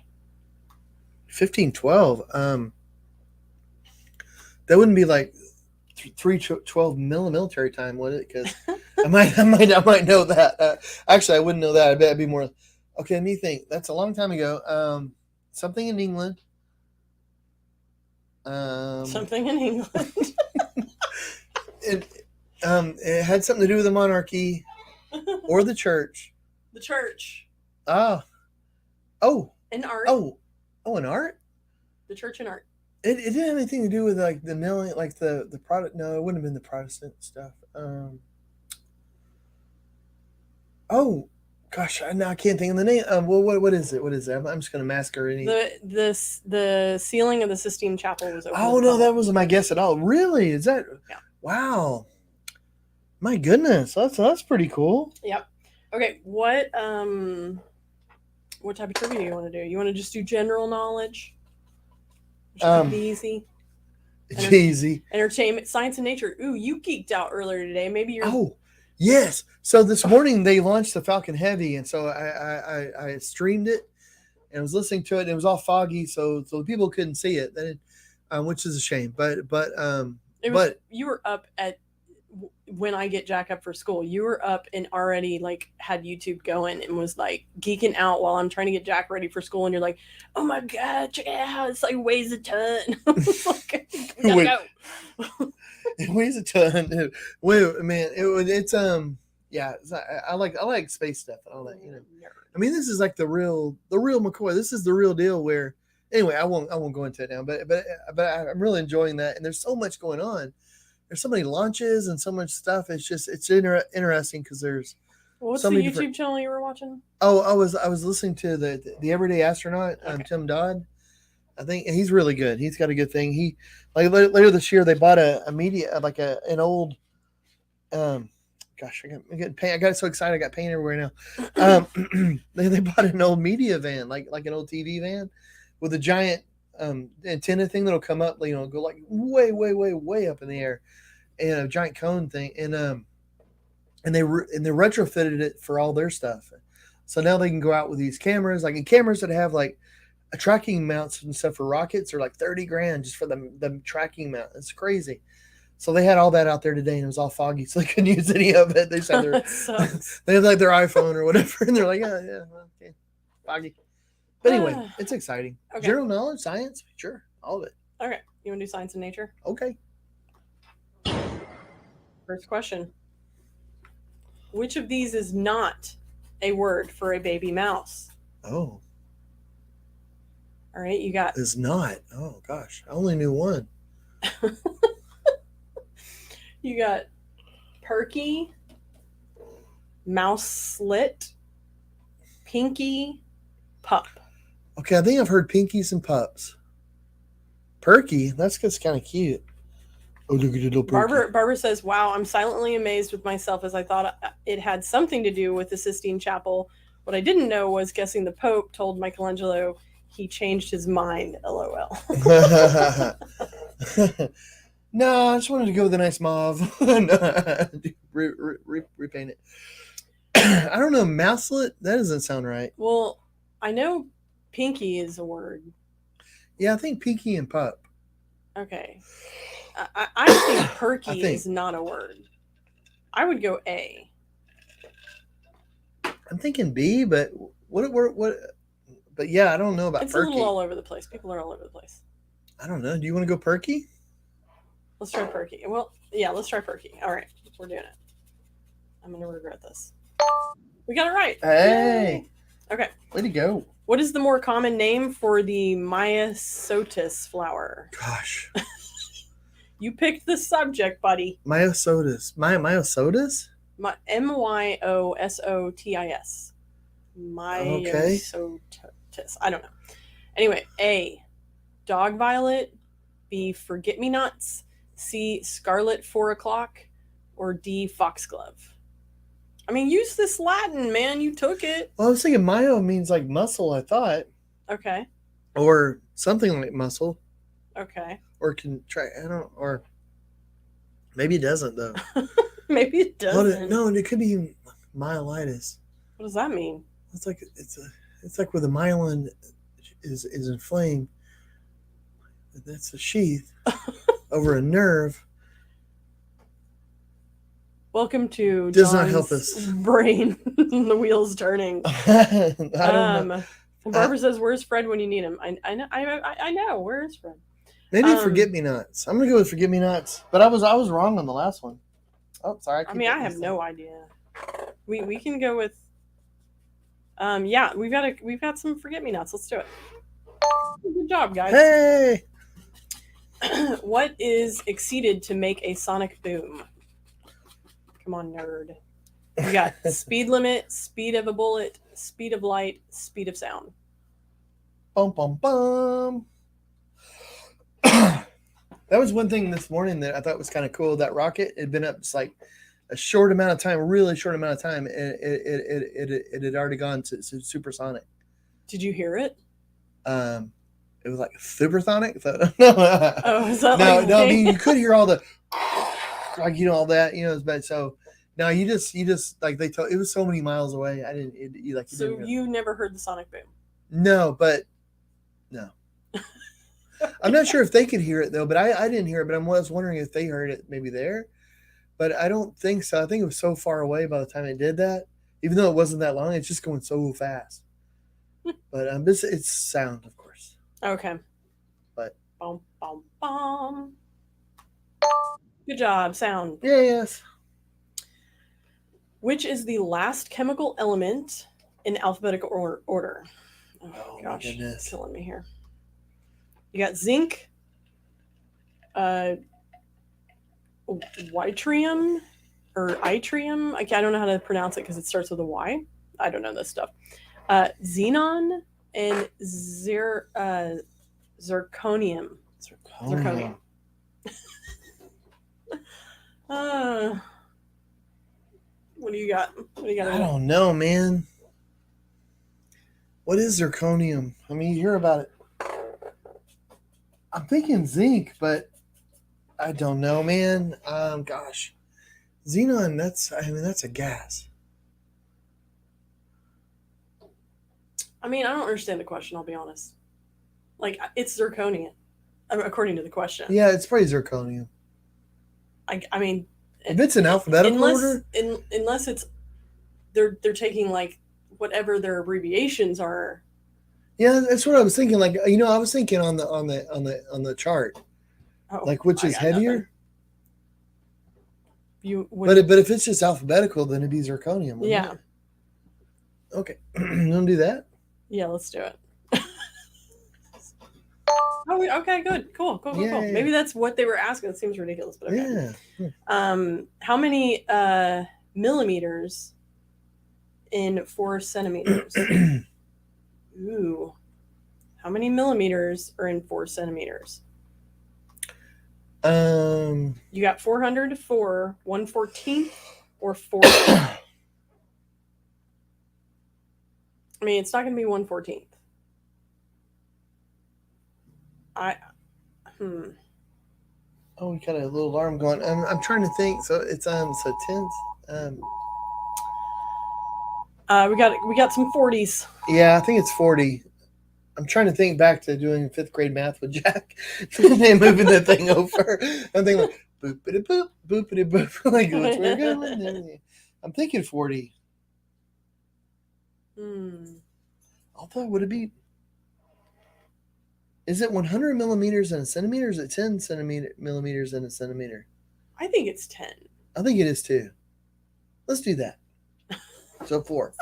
[SPEAKER 1] 1512. That wouldn't be like 312 military time, would it? Because I might know that. Actually, I wouldn't know that. I bet it'd be more. Okay, let me think. That's a long time ago. Something in England.
[SPEAKER 2] Something in England.
[SPEAKER 1] It had something to do with the monarchy or the church.
[SPEAKER 2] The church.
[SPEAKER 1] Oh.
[SPEAKER 2] And art.
[SPEAKER 1] Oh, and art?
[SPEAKER 2] The church and art.
[SPEAKER 1] It didn't have anything to do with like the million, like the product. No, it wouldn't have been the Protestant stuff. Oh, gosh, I can't think of the name. Well, what is it? What is it? I'm just gonna masker any.
[SPEAKER 2] The ceiling of the Sistine Chapel was open.
[SPEAKER 1] Oh no, that wasn't my guess at all. Really? Is that?
[SPEAKER 2] Yeah.
[SPEAKER 1] Wow. My goodness, that's pretty cool.
[SPEAKER 2] Yep. Okay, what type of trivia do you want to do? You want to just do general knowledge? Easy.
[SPEAKER 1] Easy.
[SPEAKER 2] Entertainment, science, and nature. Ooh, you geeked out earlier today. Maybe you're.
[SPEAKER 1] Oh, yes. So this morning they launched the Falcon Heavy, and so I streamed it and was listening to it. And it was all foggy, so the people couldn't see it, which is a shame. But
[SPEAKER 2] you were up at when I get Jack up for school. You were up and already like had YouTube going and was like geeking out while I'm trying to get Jack ready for school. And you're like, "Oh my god, check it out! It's like weighs a ton." Like, go.
[SPEAKER 1] It weighs a ton. Wait, man, it's yeah. I like space stuff and all that. You know, I mean, this is like the real McCoy. This is the real deal. Where anyway, I won't go into it now. But I'm really enjoying that. And there's so much going on. There's so many launches and so much stuff. It's interesting because there's.
[SPEAKER 2] What's so the YouTube channel you were watching?
[SPEAKER 1] Oh, I was listening to the Everyday Astronaut, Tim Dodd. I think he's really good. He's got a good thing. He like later this year they bought a media like an old. Gosh, I'm getting paint. I got so excited. I got paint everywhere now. They bought an old media van, like an old TV van, with a giant antenna thing that'll come up. You know, go like way up in the air, and a giant cone thing, and they retrofitted it for all their stuff. So now they can go out with these cameras, like cameras that have like a tracking mounts and stuff for rockets are like $30,000 just for the tracking mount. It's crazy. So they had all that out there today, and it was all foggy, so they couldn't use any of it. They said they had like their iPhone or whatever, and they're like, yeah, okay, foggy. But anyway, it's exciting. Okay. General knowledge, science, sure, all of it.
[SPEAKER 2] Okay, you want to do science and nature?
[SPEAKER 1] Okay.
[SPEAKER 2] First question: which of these is not a word for a baby mouse?
[SPEAKER 1] Oh.
[SPEAKER 2] All right, you got.
[SPEAKER 1] Is not. Oh gosh, I only knew one.
[SPEAKER 2] You got perky, mouse slit, pinky, pup.
[SPEAKER 1] Okay, I think I've heard pinkies and pups. Perky, that's just kind of cute. Oh, look at little perky.
[SPEAKER 2] Barbara says, "Wow, I'm silently amazed with myself as I thought it had something to do with the Sistine Chapel. What I didn't know was guessing the Pope told Michelangelo he changed his mind. LOL."
[SPEAKER 1] No, I just wanted to go with a nice mauve. Repaint it. I don't know. Mouselet? That doesn't sound right.
[SPEAKER 2] Well, I know pinky is a word.
[SPEAKER 1] Yeah, I think pinky and pup.
[SPEAKER 2] Okay. I think perky is not a word. I would go A.
[SPEAKER 1] I'm thinking B, but what? But yeah, I don't know about
[SPEAKER 2] it's
[SPEAKER 1] perky.
[SPEAKER 2] It's a little all over the place. People are all over the place.
[SPEAKER 1] I don't know. Do you want to go perky?
[SPEAKER 2] Let's try perky. Well, yeah, let's try perky. All right, we're doing it. I'm going to regret this. We got it right.
[SPEAKER 1] Hey.
[SPEAKER 2] Yay. Okay.
[SPEAKER 1] Way to go.
[SPEAKER 2] What is the more common name for the myosotis flower?
[SPEAKER 1] Gosh.
[SPEAKER 2] You picked the subject, buddy.
[SPEAKER 1] Myosotis. Myosotis?
[SPEAKER 2] Myosotis. Myosotis. I don't know. Anyway, A, dog violet. B, forget-me-nots. C, scarlet 4 o'clock. Or D, foxglove. I mean, use this Latin, man. You took it.
[SPEAKER 1] Well, I was thinking myo means like muscle, I thought.
[SPEAKER 2] Okay.
[SPEAKER 1] Or something like muscle.
[SPEAKER 2] Okay.
[SPEAKER 1] Or or maybe it doesn't, though.
[SPEAKER 2] Maybe it doesn't.
[SPEAKER 1] No, it could be myelitis.
[SPEAKER 2] What does that mean?
[SPEAKER 1] It's like where the myelin is inflamed. That's a sheath over a nerve.
[SPEAKER 2] Welcome to
[SPEAKER 1] does
[SPEAKER 2] John's
[SPEAKER 1] not help us.
[SPEAKER 2] Brain. The wheels turning. I don't know. Barbara says, "Where's Fred when you need him?" I know. Where is Fred?
[SPEAKER 1] Maybe forget-me-nots. I'm gonna go with forget-me-nots, but I was wrong on the last one. Oh, sorry.
[SPEAKER 2] I have no idea. We can go with Yeah, we've got some forget me nots. Let's do it. Good job, guys.
[SPEAKER 1] Hey.
[SPEAKER 2] What is exceeded to make a sonic boom? Come on, nerd. We got speed limit, speed of a bullet, speed of light, speed of sound.
[SPEAKER 1] Bum bum bum. That was one thing this morning that I thought was kind of cool. That rocket had been up just like a short amount of time, a really short amount of time, and it had already gone to supersonic.
[SPEAKER 2] Did you hear it?
[SPEAKER 1] It was like supersonic. So,
[SPEAKER 2] Oh, is that
[SPEAKER 1] no,
[SPEAKER 2] like
[SPEAKER 1] no. I mean, you could hear all the like all that, but so no, you just like they told it was so many miles away. I didn't you like. You
[SPEAKER 2] so
[SPEAKER 1] didn't
[SPEAKER 2] you never heard the sonic boom?
[SPEAKER 1] No, but no. I'm not sure if they could hear it though, but I didn't hear it. But I was wondering if they heard it maybe there, but I don't think so. I think it was so far away by the time it did that. Even though it wasn't that long, it's just going so fast. But it's sound, of course.
[SPEAKER 2] Okay.
[SPEAKER 1] But
[SPEAKER 2] bum bum bum. Good job, sound.
[SPEAKER 1] Yeah, yes.
[SPEAKER 2] Which is the last chemical element in alphabetical order?
[SPEAKER 1] Oh
[SPEAKER 2] gosh,
[SPEAKER 1] my goodness.
[SPEAKER 2] Killing me here. You got zinc, yttrium, or yttrium. I don't know how to pronounce it because it starts with a Y. I don't know this stuff. Xenon and zirconium. Zirconium. What do you got?
[SPEAKER 1] I don't know, man. What is zirconium? I mean, you hear about it. I'm thinking zinc, but I don't know, man. Gosh, xenon. That's a gas.
[SPEAKER 2] I mean, I don't understand the question. I'll be honest. Like, it's zirconium, according to the question.
[SPEAKER 1] Yeah, it's probably zirconium.
[SPEAKER 2] I mean,
[SPEAKER 1] if it's in alphabetical order,
[SPEAKER 2] unless it's they're taking like whatever their abbreviations are.
[SPEAKER 1] Yeah, that's what I was thinking. Like, I was thinking on the chart, like which is heavier. But if it's just alphabetical, then it'd be zirconium.
[SPEAKER 2] Yeah.
[SPEAKER 1] Okay, you want to do that?
[SPEAKER 2] Yeah, let's do it. Oh, okay, good, cool. Yeah. Maybe that's what they were asking. It seems ridiculous, but okay. Yeah. How many millimeters in 4 centimeters? Ooh. How many millimeters are in 4 centimeters? You got 400 for 1/14 or 40. I mean, it's not going to be 1/14.
[SPEAKER 1] Oh, we got a little alarm going. I'm trying to think. So it's so tenths.
[SPEAKER 2] We got some 40s.
[SPEAKER 1] Yeah, I think it's 40. I'm trying to think back to doing 5th grade math with Jack and moving the thing over. I'm thinking like boopity boop, boopity boop, like which we're going. I'm thinking 40. Although, would it be? Is it 100 millimeters in a centimeter? Or is it 10 millimeters in a centimeter?
[SPEAKER 2] I think it's 10.
[SPEAKER 1] I think it is too. Let's do that. So 40.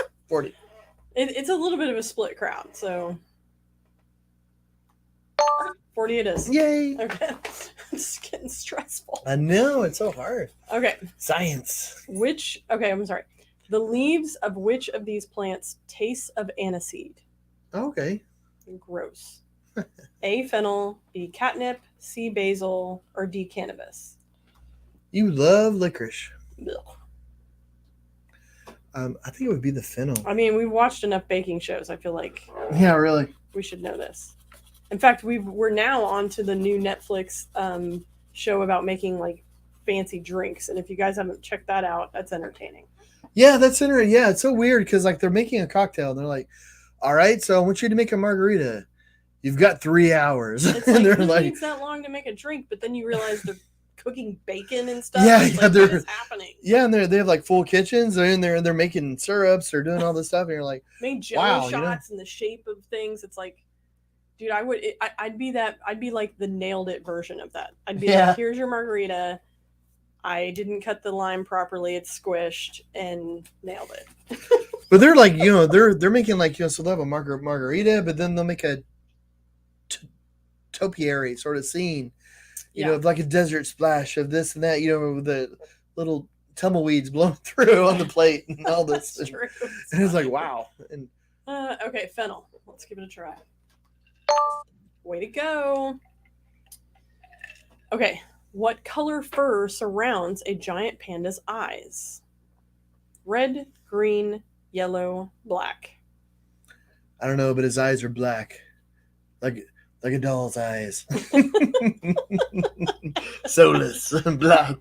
[SPEAKER 2] It's a little bit of a split crowd, so 40 it is.
[SPEAKER 1] Yay!
[SPEAKER 2] Okay. It's getting stressful.
[SPEAKER 1] I know, it's so hard.
[SPEAKER 2] Okay.
[SPEAKER 1] Science.
[SPEAKER 2] I'm sorry. The leaves of which of these plants taste of aniseed?
[SPEAKER 1] Okay.
[SPEAKER 2] Gross. A, fennel, B, catnip, C, basil, or D, cannabis.
[SPEAKER 1] You love licorice.
[SPEAKER 2] Ugh.
[SPEAKER 1] I think it would be the fennel.
[SPEAKER 2] I mean, we've watched enough baking shows. I feel like
[SPEAKER 1] yeah, really,
[SPEAKER 2] we should know this. In fact, we're now on to the new Netflix show about making like fancy drinks, and if you guys haven't checked that out, that's entertaining.
[SPEAKER 1] Yeah, that's interesting. Yeah, it's so weird because like they're making a cocktail, and they're like, "All right, so I want you to make a margarita. You've got 3 hours."
[SPEAKER 2] It's
[SPEAKER 1] and
[SPEAKER 2] like,
[SPEAKER 1] they're
[SPEAKER 2] who
[SPEAKER 1] like,
[SPEAKER 2] needs that long to make a drink? But then you realize they're cooking bacon and stuff.
[SPEAKER 1] Yeah,
[SPEAKER 2] it's
[SPEAKER 1] yeah,
[SPEAKER 2] like, what is happening?
[SPEAKER 1] Yeah, and they have like full kitchens. They're in there and they're making syrups. They're doing all this stuff, and you're like,
[SPEAKER 2] make jello shots in the shape of things. It's like, dude, I'd be like the nailed it version of that. I'd be like, here's your margarita. I didn't cut the lime properly. It's squished and nailed it.
[SPEAKER 1] But they're like, they're making like, so they'll have a margarita, but then they'll make a topiary sort of scene, of like a desert splash of this and that, with the little tumbleweeds blowing through on the plate and all this.
[SPEAKER 2] That's true.
[SPEAKER 1] And it's like, wow. And
[SPEAKER 2] okay, fennel. Let's give it a try. Way to go. Okay, what color fur surrounds a giant panda's eyes? Red, green, yellow, black.
[SPEAKER 1] I don't know, but his eyes are black. Like a doll's eyes. Soulless and black.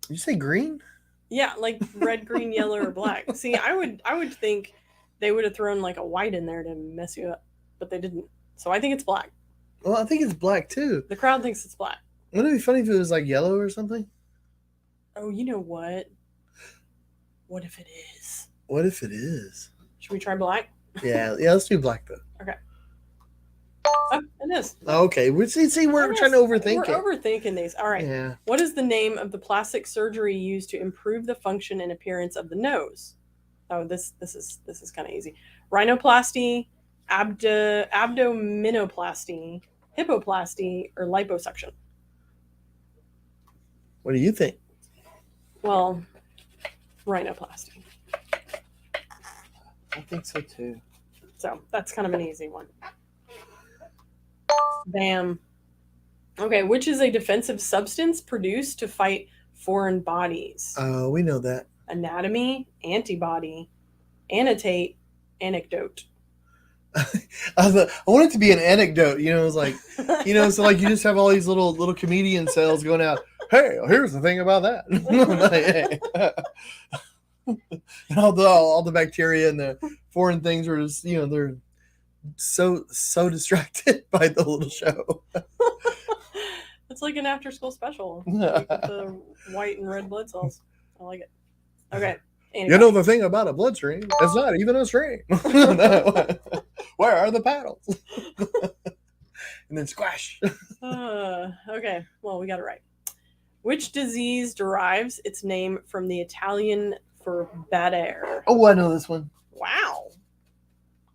[SPEAKER 1] You say green?
[SPEAKER 2] Yeah, like red, green, yellow, or black. See, I would think they would have thrown like a white in there to mess you up, but they didn't. So I think it's black.
[SPEAKER 1] Well, I think it's black too.
[SPEAKER 2] The crowd thinks it's black.
[SPEAKER 1] Wouldn't it be funny if it was like yellow or something?
[SPEAKER 2] Oh, you know what? What if it is?
[SPEAKER 1] What if it is?
[SPEAKER 2] Should we try black?
[SPEAKER 1] Yeah, let's do black though.
[SPEAKER 2] Okay. Oh, it is.
[SPEAKER 1] Okay, we're trying to overthink it.
[SPEAKER 2] We're overthinking these. All right.
[SPEAKER 1] Yeah.
[SPEAKER 2] What is the name of the plastic surgery used to improve the function and appearance of the nose? Oh, this is kind of easy. Rhinoplasty, abdominoplasty, hippoplasty, or liposuction.
[SPEAKER 1] What do you think?
[SPEAKER 2] Well, rhinoplasty.
[SPEAKER 1] I think so too.
[SPEAKER 2] So that's kind of an easy one. Bam. Okay, which is a defensive substance produced to fight foreign bodies?
[SPEAKER 1] Oh, we know that.
[SPEAKER 2] Anatomy, antibody, annotate, anecdote.
[SPEAKER 1] I want it to be an anecdote. It was like, so like you just have all these little comedian cells going out. Hey, here's the thing about that. And all the bacteria and the foreign things are just, they're so distracted by the little show.
[SPEAKER 2] It's like an after-school special like with the white and red blood cells. I like it. Okay.
[SPEAKER 1] Anyway. The thing about a bloodstream, it's not even a stream. Where are the paddles? And then squash.
[SPEAKER 2] Okay. Well, we got it right. Which disease derives its name from the Italian for bad air?
[SPEAKER 1] Oh, I know this one.
[SPEAKER 2] Wow.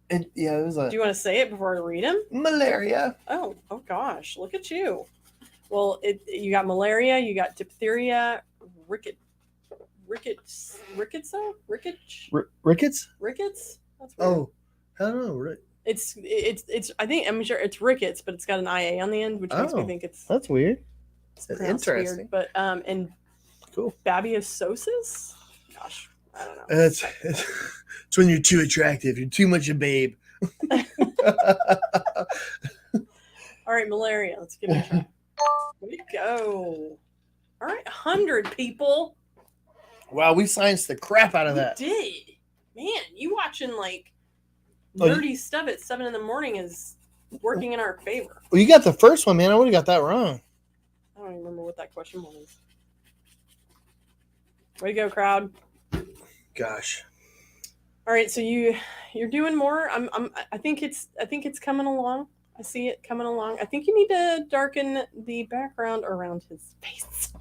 [SPEAKER 1] It was
[SPEAKER 2] Do you want to say it before I read them?
[SPEAKER 1] Malaria.
[SPEAKER 2] Oh gosh, look at you. Well, you got malaria, you got diphtheria, rickets.
[SPEAKER 1] Rickets?
[SPEAKER 2] That's weird.
[SPEAKER 1] Oh, I don't know.
[SPEAKER 2] It's. I'm sure it's rickets, but it's got an IA on the end, which makes me think it's.
[SPEAKER 1] That's weird.
[SPEAKER 2] It's interesting. Weird, but and
[SPEAKER 1] cool.
[SPEAKER 2] Babiososis. Gosh, I don't know.
[SPEAKER 1] It's when you're too attractive. You're too much a babe.
[SPEAKER 2] All right, malaria. Let's give it a try. Way to go. All right, 100 people.
[SPEAKER 1] Wow, we scienced the crap out of that.
[SPEAKER 2] We did. Man, you watching like nerdy stuff at 7 a.m. is working in our favor.
[SPEAKER 1] Well, you got the first one, man. I would have got that wrong.
[SPEAKER 2] I don't even remember what that question was. Way to go, crowd.
[SPEAKER 1] Gosh.
[SPEAKER 2] All right, so you're doing more. I think it's coming along. I see it coming along. I think you need to darken the background around his face.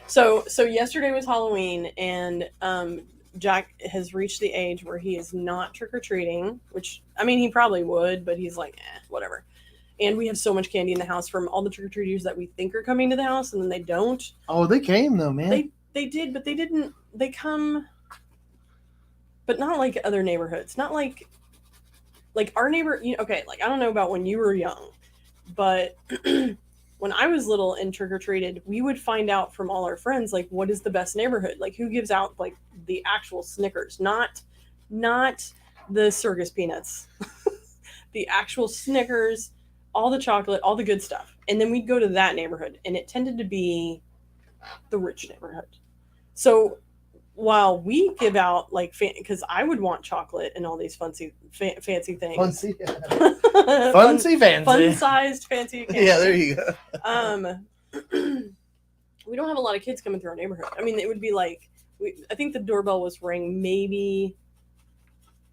[SPEAKER 2] So yesterday was Halloween, and Jack has reached the age where he is not trick-or-treating, which, I mean, he probably would, but he's like, whatever. And we have so much candy in the house from all the trick-or-treaters that we think are coming to the house, and then they don't.
[SPEAKER 1] Oh, they came, though, man.
[SPEAKER 2] They did, but they didn't. They come, but not like other neighborhoods. Not like our neighbor, okay, like, I don't know about when you were young, but when I was little and trick-or-treated, we would find out from all our friends, like, what is the best neighborhood? Like, who gives out, like, the actual Snickers, not the circus peanuts. The actual Snickers, all the chocolate, all the good stuff. And then we'd go to that neighborhood, and it tended to be the rich neighborhood. So while we give out, like, because I would want chocolate and all these fancy things. Fancy
[SPEAKER 1] fancy.
[SPEAKER 2] Fun-sized fancy candy.
[SPEAKER 1] Yeah, there you go.
[SPEAKER 2] We don't have a lot of kids coming through our neighborhood. I mean, it would be like, I think the doorbell was ring maybe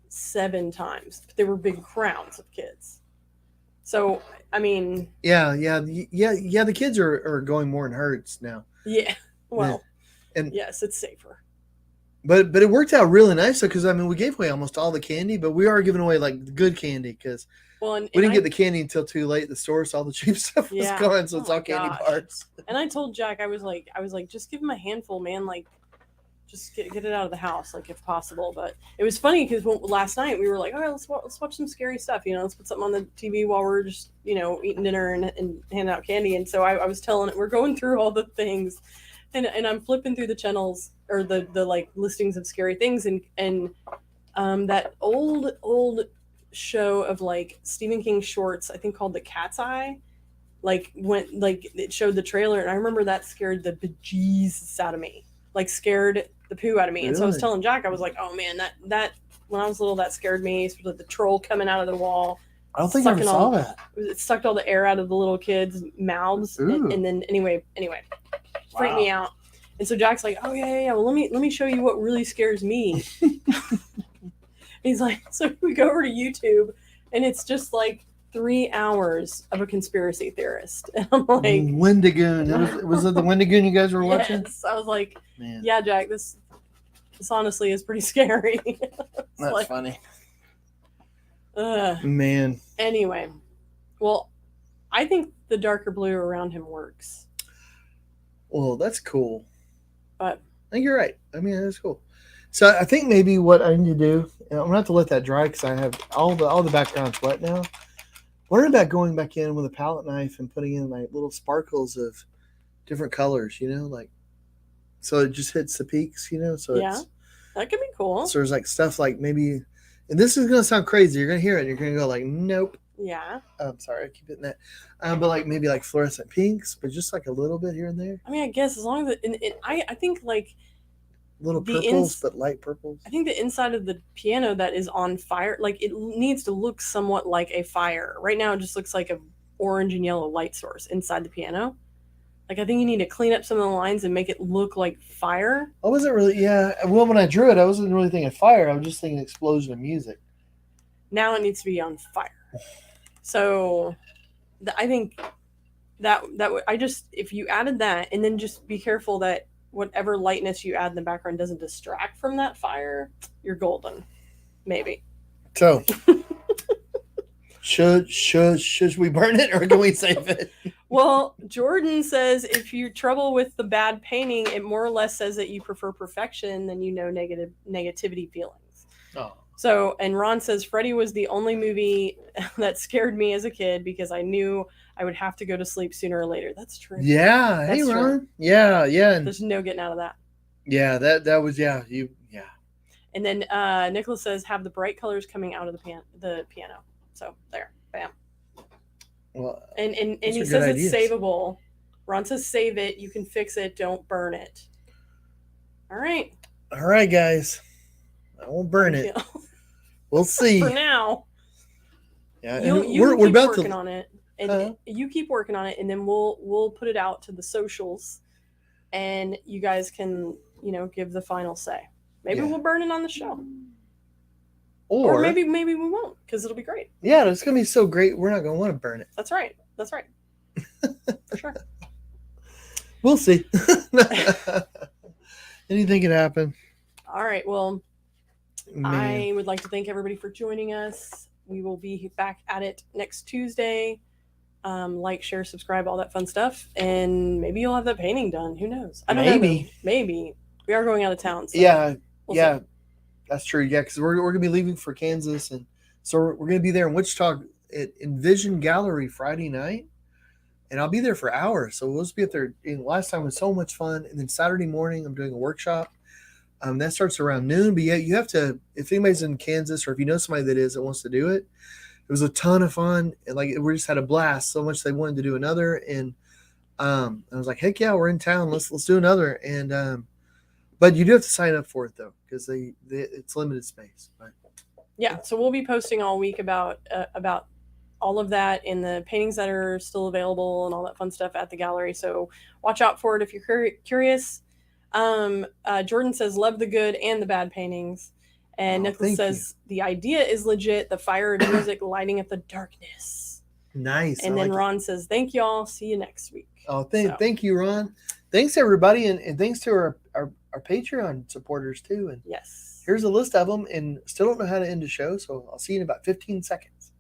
[SPEAKER 2] 7 times. There were big crowds of kids. So I mean,
[SPEAKER 1] yeah. The kids are going more in herds now.
[SPEAKER 2] yeah.
[SPEAKER 1] Yeah.
[SPEAKER 2] Well,
[SPEAKER 1] And
[SPEAKER 2] yes, it's safer.
[SPEAKER 1] but it worked out really nice though, because I mean we gave away almost all the candy, but we are giving away like the good candy because
[SPEAKER 2] Well,
[SPEAKER 1] we
[SPEAKER 2] and
[SPEAKER 1] didn't get
[SPEAKER 2] I
[SPEAKER 1] the candy until too late at the store, so all the cheap stuff was
[SPEAKER 2] yeah.
[SPEAKER 1] gone. So
[SPEAKER 2] Oh
[SPEAKER 1] it's
[SPEAKER 2] my
[SPEAKER 1] all candy
[SPEAKER 2] gosh.
[SPEAKER 1] bars.
[SPEAKER 2] And I told Jack, I was like, just give him a handful, man. Like, just get it out of the house, like if possible. But it was funny because last night we were like, all right, let's watch some scary stuff. You know, let's put something on the TV while we're just eating dinner and handing out candy. And so I was telling it, we're going through all the things, and I'm flipping through the channels or the like listings of scary things, and that old show of like Stephen King shorts, I think called The Cat's Eye, like went like it showed the trailer, and I remember that scared the bejesus out of me, like scared the poo out of me. And so I was
[SPEAKER 1] Really?
[SPEAKER 2] telling Jack, I was like, oh man, that when I was little, that scared me, especially the troll coming out of the wall,
[SPEAKER 1] I don't think I ever saw that.
[SPEAKER 2] it sucked all the air out of the little kids' mouths, and then anyway, freaked me out. And so Jack's like, oh yeah, well let me show you what really scares me. He's like, so we go over to YouTube, and it's just like 3 hours of a conspiracy theorist. And I'm like,
[SPEAKER 1] Wendigoon. Was it the Wendigoon you guys were watching?
[SPEAKER 2] yes. I was like,
[SPEAKER 1] Man,
[SPEAKER 2] yeah, Jack, this honestly is pretty scary.
[SPEAKER 1] that's
[SPEAKER 2] like,
[SPEAKER 1] funny.
[SPEAKER 2] Ugh.
[SPEAKER 1] Man,
[SPEAKER 2] Anyway, well, I think the darker blue around him works,
[SPEAKER 1] well, that's cool.
[SPEAKER 2] but
[SPEAKER 1] I think you're right. I mean, that's cool. So I think maybe what I need to do, and I'm gonna have to let that dry because I have all the background's wet now. Wondering about going back in with a palette knife and putting in like little sparkles of different colors, like so it just hits the peaks, So
[SPEAKER 2] yeah, that could be cool.
[SPEAKER 1] so there's like stuff like maybe, and this is gonna sound crazy. You're gonna hear it, and you're gonna go like, nope.
[SPEAKER 2] Yeah.
[SPEAKER 1] I'm sorry, I keep hitting that. But like maybe like fluorescent pinks, but just like a little bit here and there.
[SPEAKER 2] I mean, I guess as long as I think like
[SPEAKER 1] Little
[SPEAKER 2] the
[SPEAKER 1] purples, but light purples.
[SPEAKER 2] I think the inside of the piano that is on fire, like it needs to look somewhat like a fire. Right now, it just looks like a orange and yellow light source inside the piano. Like I think you need to clean up some of the lines and make it look like fire.
[SPEAKER 1] I wasn't really, yeah. Well, when I drew it, I wasn't really thinking fire. I was just thinking explosion of music.
[SPEAKER 2] Now it needs to be on fire. So, I think that I just if you added that, and then just be careful that whatever lightness you add in the background doesn't distract from that fire, you're golden. Maybe.
[SPEAKER 1] So, should we burn it or can we save it?
[SPEAKER 2] Well, Jordan says if you trouble with the bad painting, it more or less says that you prefer perfection than negativity feelings.
[SPEAKER 1] Oh.
[SPEAKER 2] So, and Ron says Freddy was the only movie that scared me as a kid because I knew I would have to go to sleep sooner or later. That's true.
[SPEAKER 1] Yeah.
[SPEAKER 2] That's
[SPEAKER 1] hey,
[SPEAKER 2] true.
[SPEAKER 1] Ron. Yeah. And
[SPEAKER 2] there's no getting out of that.
[SPEAKER 1] Yeah. That was yeah.
[SPEAKER 2] And then Nicholas says have the bright colors coming out of the piano. So there, bam.
[SPEAKER 1] Well,
[SPEAKER 2] and he says it's savable. Ron says save it. You can fix it. Don't burn it. All right,
[SPEAKER 1] guys. I won't burn it. We'll see.
[SPEAKER 2] For now.
[SPEAKER 1] Yeah,
[SPEAKER 2] we're about working on it, and you keep working on it, and then we'll put it out to the socials, and you guys can give the final say. Maybe we'll burn it on the show, or maybe we won't because it'll be great.
[SPEAKER 1] Yeah, it's gonna be so great. We're not gonna want to burn it.
[SPEAKER 2] That's right. For sure.
[SPEAKER 1] We'll see. Anything can happen.
[SPEAKER 2] All right. Well. Man. I would like to thank everybody for joining us. We will be back at it next Tuesday. Like, share, subscribe, all that fun stuff. And maybe you'll have that painting done. Who knows? I don't know. Maybe. We are going out of town. So we'll see.
[SPEAKER 1] That's true. Yeah, because we're going to be leaving for Kansas. And so we're going to be there in Wichita at Envision Gallery Friday night. And I'll be there for hours. So we'll just be up there. And last time was so much fun. And then Saturday morning, I'm doing a workshop. That starts around noon, but yeah, you have to, if anybody's in Kansas or if you know somebody that wants to do it, it was a ton of fun. And like, we just had a blast so much they wanted to do another. And I was like, heck yeah, we're in town. Let's do another. And, but you do have to sign up for it though, because it's limited space. But
[SPEAKER 2] yeah. So we'll be posting all week about all of that and the paintings that are still available and all that fun stuff at the gallery. So watch out for it if you're curious. Jordan says love the good and the bad paintings, and Nicholas says the idea is legit. The fire of music lighting up the darkness.
[SPEAKER 1] Nice.
[SPEAKER 2] And then Ron says, thank y'all. See you next week.
[SPEAKER 1] Oh, thank you, Ron. Thanks, everybody. And thanks to our Patreon supporters, too. And
[SPEAKER 2] yes,
[SPEAKER 1] here's a list of them. And still don't know how to end the show, so I'll see you in about 15 seconds.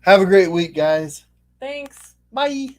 [SPEAKER 1] Have a great week, guys.
[SPEAKER 2] Thanks.
[SPEAKER 1] Bye.